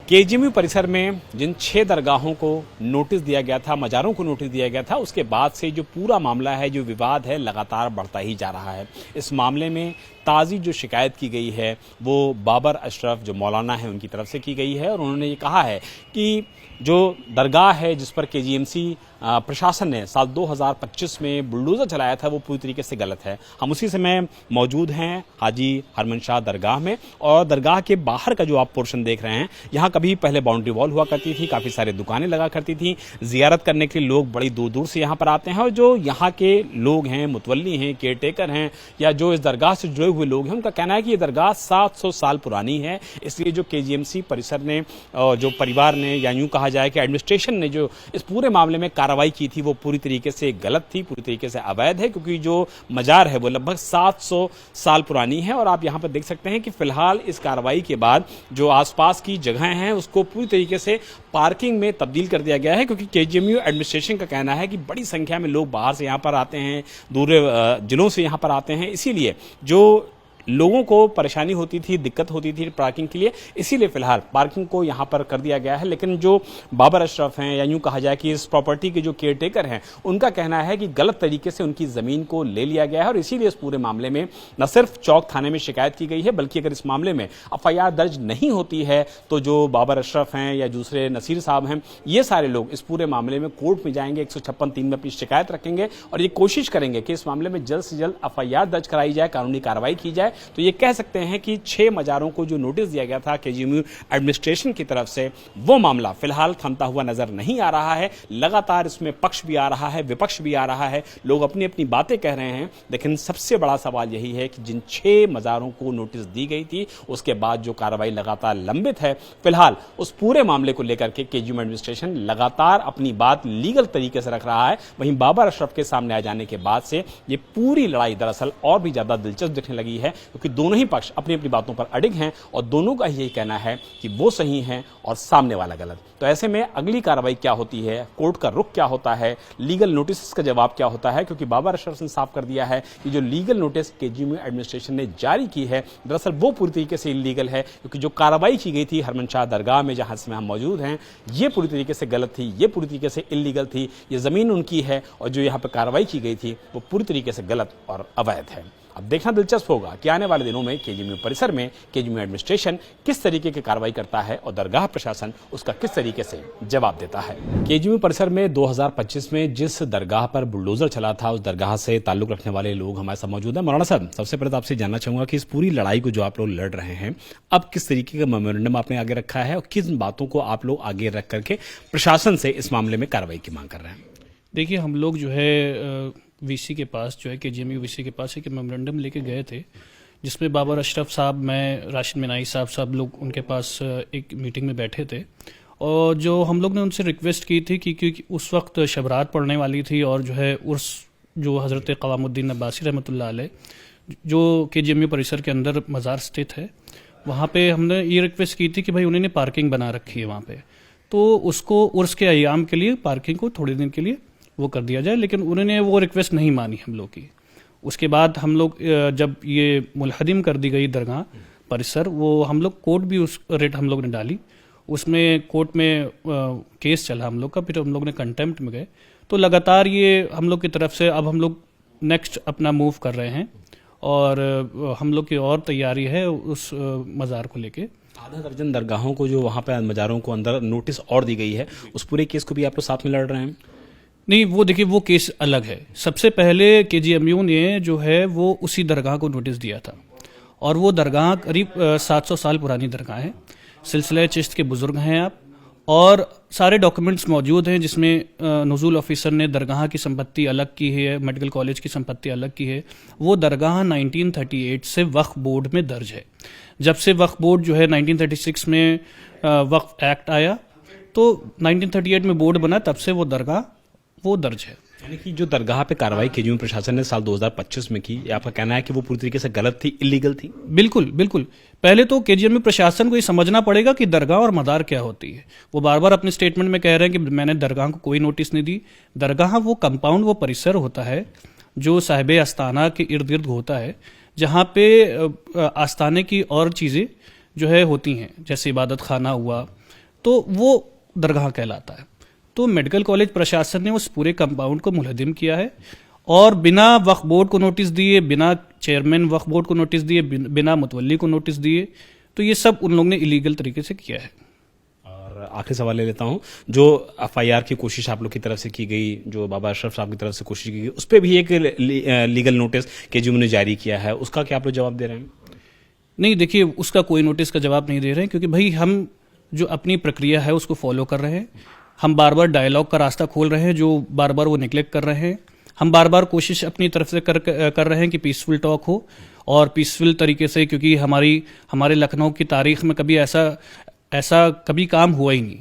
KGMU परिसर में जिन 6 दरगाहों को नोटिस दिया गया था, मज़ारों को नोटिस दिया गया था, उसके बाद से जो पूरा मामला है, जो विवाद है, लगातार बढ़ता ही जा रहा है। इस मामले में ताज़ी जो शिकायत की गई है वो बाबर अशरफ जो मौलाना है उनकी तरफ से की गई है और उन्होंने ये कहा है कि जो दरगाह है जिस पर केजीएमसी प्रशासन ने साल 2025 में बुलडोज़र चलाया था वो पूरी तरीके से गलत है। हम उसी समय मौजूद हैं हाजी हरमन शाह दरगाह में और दरगाह के बाहर का जो आप पोर्शन देख रहे हैं, यहाँ कभी पहले बाउंड्री वॉल हुआ करती थी, काफ़ी सारी दुकानें लगा करती थी, ज़ियारत करने के लिए लोग बड़ी दूर दूर से यहाँ पर आते हैं और जो यहाँ के लोग हैं, मुतवल्ली हैं, केयर टेकर हैं या जो इस दरगाह से जुड़े हुए लोग हैं, उनका कहना है कि ये दरगाह 700 साल पुरानी है। इसलिए जो केजीएमसी परिसर ने और जो परिवार ने या यूँ कहा जाए कि एडमिनिस्ट्रेशन ने जो इस पूरे मामले में कार्रवाई की थी वो पूरी तरीके से गलत थी, पूरी तरीके से अवैध है, क्योंकि जो मजार है वो लगभग 700 साल पुरानी है। और आप यहाँ पर देख सकते हैं कि फिलहाल इस कार्रवाई के बाद जो आसपास की जगहें हैं उसको पूरी तरीके से पार्किंग में तब्दील कर दिया गया है, क्योंकि केजीएमयू एडमिनिस्ट्रेशन का कहना है कि बड़ी संख्या में लोग बाहर से यहाँ पर आते हैं, दूर जिलों से यहाँ पर आते हैं, इसीलिए जो लोगों को परेशानी होती थी, दिक्कत होती थी पार्किंग के लिए, इसीलिए फिलहाल पार्किंग को यहाँ पर कर दिया गया है। लेकिन जो बाबर अशरफ हैं या यूँ कहा जाए कि इस प्रॉपर्टी के जो केयर टेकर हैं, उनका कहना है कि गलत तरीके से उनकी ज़मीन को ले लिया गया है और इसीलिए इस पूरे मामले में न सिर्फ चौक थाने में शिकायत की गई है, बल्कि अगर इस मामले में एफआईआर दर्ज नहीं होती है तो जो बाबर अशरफ हैं या दूसरे नसीर साहब हैं, ये सारे लोग इस पूरे मामले में कोर्ट में जाएंगे, 156(3) में अपनी शिकायत रखेंगे और ये कोशिश करेंगे कि इस मामले में जल्द से जल्द एफआईआर दर्ज कराई जाए, कानूनी कार्रवाई की जाए। तो ये कह सकते हैं कि 6 मज़ारों को जो नोटिस दिया गया था केजीएमयू एडमिनिस्ट्रेशन की तरफ से, वो मामला फिलहाल थमता हुआ नजर नहीं आ रहा है। लगातार इसमें पक्ष भी आ रहा है, विपक्ष भी आ रहा है, लोग अपनी अपनी बातें कह रहे हैं, लेकिन सबसे बड़ा सवाल यही है कि जिन 6 मज़ारों को नोटिस दी गई थी उसके बाद जो कार्रवाई लगातार लंबित है, फिलहाल उस पूरे मामले को लेकर के केजीएमयू एडमिनिस्ट्रेशन लगातार अपनी बात लीगल तरीके से रख रहा है। वहीं बाबर अशरफ के सामने आ जाने के बाद से ये पूरी लड़ाई दरअसल और भी ज्यादा दिलचस्प दिखने लगी है, क्योंकि दोनों ही पक्ष अपनी अपनी बातों पर अडिग हैं और दोनों का यही कहना है कि वो सही हैं और सामने वाला गलत। तो ऐसे में अगली कार्रवाई क्या होती है, कोर्ट का रुख क्या होता है, लीगल नोटिस का जवाब क्या होता है, क्योंकि बाबर अशरफ ने साफ कर दिया है कि जो लीगल नोटिस केजीएमयू एडमिनिस्ट्रेशन ने जारी की है दरअसल वो पूरी तरीके से इलीगल है, क्योंकि जो कार्रवाई की गई थी हरमन शाह दरगाह में जहां से हम मौजूद हैं, ये पूरी तरीके से गलत थी, ये पूरी तरीके से इलीगल थी, ये जमीन उनकी है और जो यहाँ पर कार्रवाई की गई थी वो पूरी तरीके से गलत और अवैध है। अब देखना दिलचस्प होगा कि आने वाले दिनों में केजीएमयू परिसर में केजीएमयू एडमिनिस्ट्रेशन किस तरीके की कार्रवाई करता है और दरगाह प्रशासन उसका किस तरीके से जवाब देता है। केजीएमयू परिसर में 2025 में जिस दरगाह पर बुलडोजर चला था, उस दरगाह से ताल्लुक रखने वाले लोग हमारे साथ मौजूद हैं। मौलाना साहब, सबसे पहले तो आपसे जानना चाहूंगा कि इस पूरी लड़ाई को जो आप लोग लड़ रहे हैं, अब किस तरीके का मेमोरेंडम आपने आगे रखा है और किन बातों को आप लोग आगे रख करके प्रशासन से इस मामले में कार्रवाई की मांग कर रहे हैं? देखिए, हम लोग जो है वीसी के पास जो है केजीएमयू वीसी के पास एक मेमोरेंडम लेके गए थे, जिसमें बाबर अशरफ साहब, मैं, राशिद मिनाई साहब, सब लोग उनके पास एक मीटिंग में बैठे थे और जो हम लोग ने उनसे रिक्वेस्ट की थी कि क्योंकि उस वक्त शबरात पड़ने वाली थी और जो है उर्स जो हज़रत क़वामुद्दीन अब्बासी रहमतुल्लाह अलैह जो केजीएमयू परिसर के अंदर मज़ार स्थित है, वहाँ पे हमने ये रिक्वेस्ट की थी कि भाई उन्होंने पार्किंग बना रखी है वहाँ पे, तो उसको उर्स के अय्याम के लिए पार्किंग को थोड़े दिन के लिए वो कर दिया जाए, लेकिन उन्होंने वो रिक्वेस्ट नहीं मानी हम लोग की। उसके बाद हम लोग जब ये मुलहदिम कर दी गई दरगाह परिसर, वो हम लोग कोर्ट भी उस रेट हम लोग ने डाली, उसमें कोर्ट में केस चला हम लोग का, फिर हम लोग ने कंटेम्प्ट में गए। तो लगातार ये हम लोग की तरफ से अब हम लोग नेक्स्ट अपना मूव कर रहे हैं और हम लोग की और तैयारी है उस मज़ार को लेके। आधा दर्जन दरगाहों को जो वहाँ पे मज़ारों को अंदर नोटिस और दी गई है, उस पूरे केस को भी आप लोग साथ में लड़ रहे हैं? नहीं, वो देखिए, वो केस अलग है। सबसे पहले केजीएमयू ने जो है वो उसी दरगाह को नोटिस दिया था और वो दरगाह करीब 700 साल पुरानी दरगाह है, सिलसिला चिश्त के बुजुर्ग हैं आप, और सारे डॉक्यूमेंट्स मौजूद हैं जिसमें नुज़ूल ऑफिसर ने दरगाह की संपत्ति अलग की है, मेडिकल कॉलेज की संपत्ति अलग की है। वो दरगाह 1938 से वक्फ बोर्ड में दर्ज है। जब से वक्फ बोर्ड जो है 1936 में वक्फ एक्ट आया तो 1938 में बोर्ड बना, तब से वो दरगाह वो दर्ज है। यानी कि जो दरगाह पे कार्रवाई केजीएमयू प्रशासन ने साल 2025 में की, आपका कहना है कि वो पूरी तरीके से गलत थी, इलीगल थी? बिल्कुल बिल्कुल। पहले तो केजीएमयू प्रशासन को ये समझना पड़ेगा कि दरगाह और मदार क्या होती है। वो बार बार अपने स्टेटमेंट में कह रहे हैं कि मैंने दरगाह को कोई नोटिस नहीं दी। दरगाह वो कंपाउंड, वो परिसर होता है जो साहिब आस्ताना के इर्द गिर्द होता है, जहाँ पे आस्ताने की और चीज़ें जो है होती हैं, जैसे इबादत खाना हुआ, तो वो दरगाह कहलाता है। तो मेडिकल कॉलेज प्रशासन ने उस पूरे कंपाउंड को मुलहदिम किया है और बिना वक्फ बोर्ड को नोटिस दिए, बिना चेयरमैन वक्फ बोर्ड को नोटिस दिए, बिना मुतवल्ली को नोटिस दिए, तो ये सब उन लोगों ने इलीगल तरीके से किया है। और आखिरी सवाल ले लेता हूं, जो एफआईआर की कोशिश आप लोग की तरफ से की गई, जो बाबा अशरफ साहब की तरफ से कोशिश की गई, उस पर भी एक लीगल नोटिस केजीएमयू ने जारी किया है, उसका क्या आप लोग जवाब दे रहे हैं? नहीं, देखिए, उसका कोई नोटिस का जवाब नहीं दे रहे हैं, क्योंकि भाई हम जो अपनी प्रक्रिया है उसको फॉलो कर रहे हैं। हम बार बार डायलॉग का रास्ता खोल रहे हैं, जो बार बार वो निगलेक्ट कर रहे हैं। हम बार बार कोशिश अपनी तरफ से कर रहे हैं कि पीसफुल टॉक हो और पीसफुल तरीके से, क्योंकि हमारे लखनऊ की तारीख में कभी ऐसा कभी काम हुआ ही नहीं।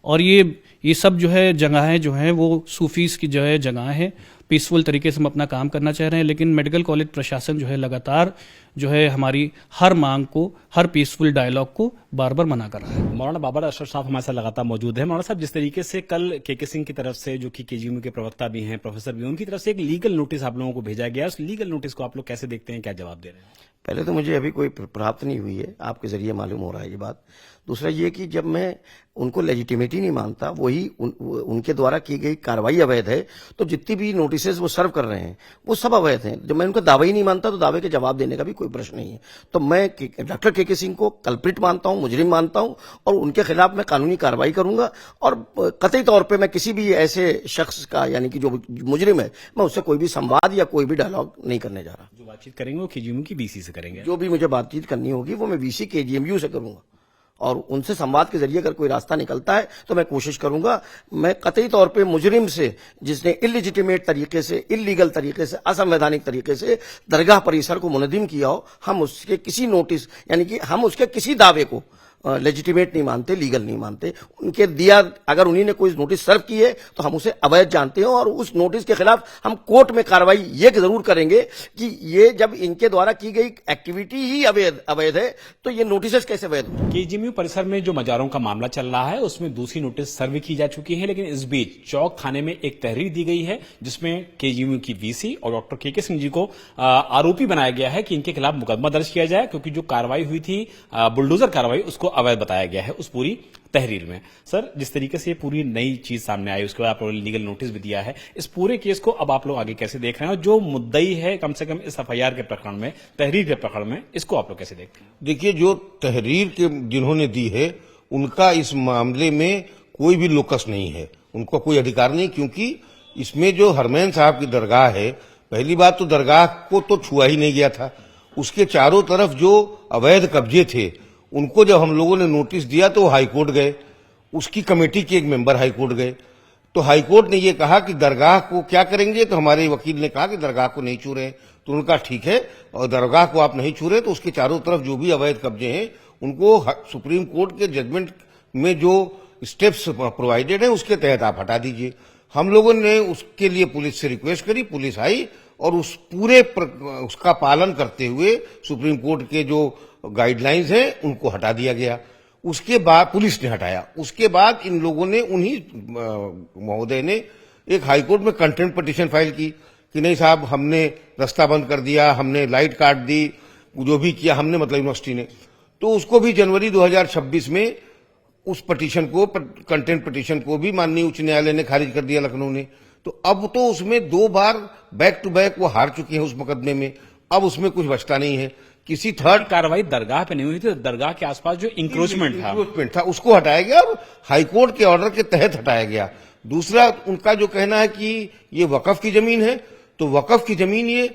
और ये सब जो है जगहें जो हैं वो सूफीज़ की जो है जगह है। पीसफुल तरीके से हम अपना काम करना चाह रहे हैं, लेकिन मेडिकल कॉलेज प्रशासन जो है लगातार जो है हमारी हर मांग को, हर पीसफुल डायलॉग को बार बार मना कर रहा है। मौलाना बाबर अशरफ साहब हमारे साथ लगातार मौजूद है। मौलाना साहब, जिस तरीके से कल के सिंह की तरफ से, जो कि केजीएमयू के प्रवक्ता भी हैं, प्रोफेसर भी, उनकी तरफ से एक लीगल नोटिस आप लोगों को भेजा गया, उस लीगल नोटिस को आप लोग कैसे देखते हैं, क्या जवाब दे रहे हैं? पहले तो मुझे अभी कोई प्राप्त नहीं हुई है, आपके जरिए मालूम हो रहा है ये बात। दूसरा ये कि जब मैं उनको लेजिटिमेटी नहीं मानता, वही उनके द्वारा की गई कार्रवाई अवैध है, तो जितनी भी नोटिसेस वो सर्व कर रहे हैं वो सब अवैध हैं। जब मैं उनका दावा ही नहीं मानता तो दावे के जवाब देने का भी कोई प्रश्न नहीं है। तो मैं डॉक्टर के सिंह को कल्प्रिट मानता हूं, मुजरिम मानता हूं, और उनके खिलाफ मैं कानूनी कार्रवाई करूंगा। और कतई तौर पर मैं किसी भी ऐसे शख्स का, यानी कि जो मुजरिम है, मैं उससे कोई भी संवाद या कोई भी डायलॉग नहीं करने जा रहा। जो बातचीत करेंगे वो केजीएमयू की वीसी से करेंगे। जो भी मुझे बातचीत करनी होगी वो मैं वीसी केजीएमयू से करूंगा, और उनसे संवाद के जरिए अगर कोई रास्ता निकलता है तो मैं कोशिश करूंगा। मैं कतई तौर पे मुजरिम से, जिसने इलिजिटिमेट तरीके से, इलीगल तरीके से, असंवैधानिक तरीके से दरगाह परिसर को मुनज़्ज़िम किया हो, हम उसके किसी नोटिस, यानी कि हम उसके किसी दावे को लेजिटिमेट नहीं मानते, लीगल नहीं मानते। उनके दिया, अगर उन्हीं ने कोई नोटिस सर्व की है तो हम उसे अवैध जानते हैं, और उस नोटिस के खिलाफ हम कोर्ट में कार्रवाई ये जरूर करेंगे कि ये जब इनके द्वारा की गई एक्टिविटी ही अवैध है तो ये नोटिस कैसे वैध हो? केजीएमयू परिसर में जो मजारों का मामला चल रहा है उसमें दूसरी नोटिस सर्व की जा चुकी है, लेकिन इस बीच चौक थाने में एक तहरीर दी गई है जिसमें केजीएमयू की वीसी और डॉक्टर के सिंह जी को आरोपी बनाया गया है कि इनके खिलाफ मुकदमा दर्ज किया जाए, क्योंकि जो कार्रवाई हुई थी, बुलडोजर कार्रवाई, उसको अवैध बताया गया है उस पूरी तहरीर में। सर, जिस तरीके से ये पूरी नई चीज सामने आई, उसके बाद आप लोगों ने लीगल नोटिस भी दिया है, इस पूरे केस को अब आप लोग आगे कैसे देख रहे हैं? और जो मुद्दई है कम से कम इस एफआईआर के प्रकरण में, तहरीर के प्रकरण में, इसको आप लोग कैसे देखते हैं? देखिए, जो तहरीर के जिन्होंने दी है उनका इस मामले में कोई भी लोकस नहीं है, उनको कोई अधिकार नहीं, क्योंकि इसमें जो हरमैन साहब की दरगाह है, पहली बात तो दरगाह को तो छुआ ही नहीं गया था। उसके चारों तरफ जो अवैध कब्जे थे उनको जब हम लोगों ने नोटिस दिया तो हाईकोर्ट गए, उसकी कमेटी के एक मेंबर हाईकोर्ट गए, तो हाईकोर्ट ने ये कहा कि दरगाह को क्या करेंगे, तो हमारे वकील ने कहा कि दरगाह को नहीं छू रहे, तो उनका ठीक है, और दरगाह को आप नहीं छू रहे तो उसके चारों तरफ जो भी अवैध कब्जे हैं उनको सुप्रीम कोर्ट के जजमेंट में जो स्टेप्स प्रोवाइडेड है उसके तहत आप हटा दीजिए। हम लोगों ने उसके लिए पुलिस से रिक्वेस्ट करी, पुलिस आई और उस पूरे उसका पालन करते हुए सुप्रीम कोर्ट के जो गाइडलाइंस हैं उनको हटा दिया गया। उसके बाद पुलिस ने हटाया, उसके बाद इन लोगों ने, उन्हीं महोदय ने एक हाईकोर्ट में कंटेम्प्ट पिटीशन फाइल की कि नहीं साहब, हमने रास्ता बंद कर दिया, हमने लाइट काट दी, जो भी किया हमने, मतलब यूनिवर्सिटी ने, तो उसको भी जनवरी 2026 में उस पिटीशन को, कंटेम्प्ट पिटीशन को भी माननीय उच्च न्यायालय ने खारिज कर दिया, लखनऊ ने। तो अब तो उसमें 2 बार बैक टू बैक वो हार चुके हैं उस मुकदमे में, अब उसमें कुछ बचता नहीं है। किसी थर्ड कार्रवाई दरगाह पे नहीं हुई थी, तो दरगाह के आसपास जो इंक्रोचमेंट था उसको हटाया गया, और हाईकोर्ट के ऑर्डर के तहत हटाया गया। दूसरा, उनका जो कहना है कि ये वकफ की जमीन है, तो वकफ की जमीन ये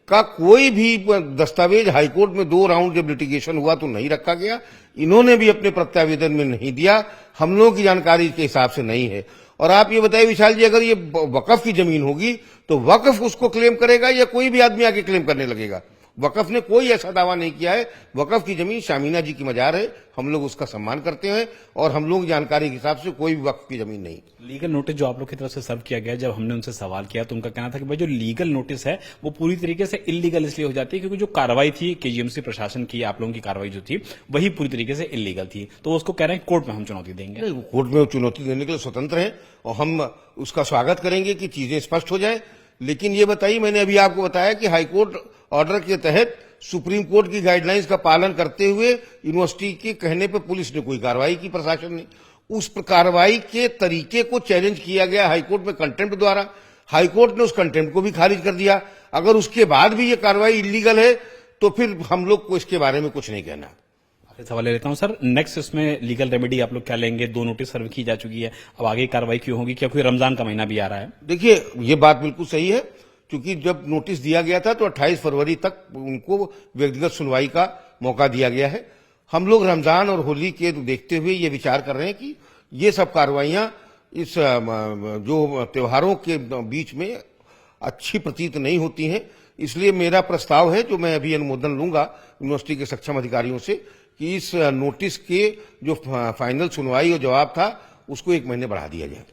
का कोई भी दस्तावेज हाईकोर्ट में 2 राउंड जब लिटिगेशन हुआ तो नहीं रखा गया, इन्होंने भी अपने प्रत्यावेदन में नहीं दिया, हम लोगों की जानकारी के हिसाब से नहीं है। और आप ये बताइए विशाल जी, अगर ये वकफ की जमीन होगी तो वकफ उसको क्लेम करेगा या कोई भी आदमी आके क्लेम करने लगेगा? वकफ ने कोई ऐसा दावा नहीं किया है। वकफ की जमीन शामीना जी की मजार है, हम लोग उसका सम्मान करते हैं, और हम लोग जानकारी के हिसाब से कोई भी वकफ की जमीन नहीं। लीगल नोटिस जो आप लोग की तरफ से सर्व किया गया, जब हमने उनसे सवाल किया तो उनका कहना था कि भाई जो लीगल नोटिस है वो पूरी तरीके से इलीगल इसलिए हो जाती है क्योंकि जो कार्रवाई थी केजीएमसी प्रशासन की, आप लोगों की कार्रवाई जो थी वही पूरी तरीके से इलीगल थी, तो उसको कह रहे हैं कोर्ट में हम चुनौती देंगे। कोर्ट में चुनौती देने के लिए स्वतंत्र है और हम उसका स्वागत करेंगे कि चीजें स्पष्ट हो जाए। लेकिन ये बताइए, मैंने अभी आपको बताया कि हाईकोर्ट ऑर्डर के तहत सुप्रीम कोर्ट की गाइडलाइंस का पालन करते हुए यूनिवर्सिटी के कहने पर पुलिस ने कोई कार्रवाई की, प्रशासन ने उस कार्रवाई के तरीके को चैलेंज किया गया हाईकोर्ट में कंटेम्प्ट द्वारा। हाईकोर्ट ने उस कंटेम्प्ट को भी खारिज कर दिया। अगर उसके बाद भी ये कार्रवाई इलीगल है तो फिर हम लोग को इसके बारे में कुछ नहीं कहना। आखिरी सवाल ले लेता हूं सर, नेक्स्ट इसमें लीगल रेमेडी आप लोग क्या लेंगे? 2 नोटिस सर्व की जा चुकी है, अब आगे कार्रवाई क्यों होगी? क्या कोई रमजान का महीना भी आ रहा है? देखिए, ये बात बिल्कुल सही है, क्योंकि जब नोटिस दिया गया था तो 28 फरवरी तक उनको व्यक्तिगत सुनवाई का मौका दिया गया है। हम लोग रमजान और होली के देखते हुए ये विचार कर रहे हैं कि ये सब कार्रवाइयां इस जो त्योहारों के बीच में अच्छी प्रतीत नहीं होती हैं। इसलिए मेरा प्रस्ताव है, जो मैं अभी अनुमोदन लूंगा यूनिवर्सिटी के सक्षम अधिकारियों से, कि इस नोटिस के जो फाइनल सुनवाई और जवाब था उसको 1 महीने बढ़ा दिया जाए।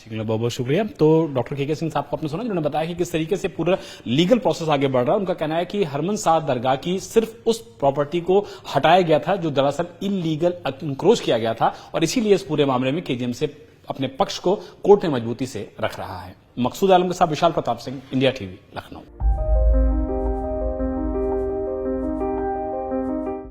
बहुत बहुत शुक्रिया। तो डॉक्टर के सिंह साहब को आपने सुना, जिन्होंने बताया कि किस तरीके से पूरा लीगल प्रोसेस आगे बढ़ रहा है। उनका कहना है कि हरमन साद दरगाह की सिर्फ उस प्रॉपर्टी को हटाया गया था जो दरअसल इलीगल इंक्रोच किया गया था, और इसीलिए इस पूरे मामले में केजीएमसी अपने पक्ष को कोर्ट में मजबूती से रख रहा है। मकसूद आलम के साथ विशाल प्रताप सिंह, इंडिया टीवी, लखनऊ।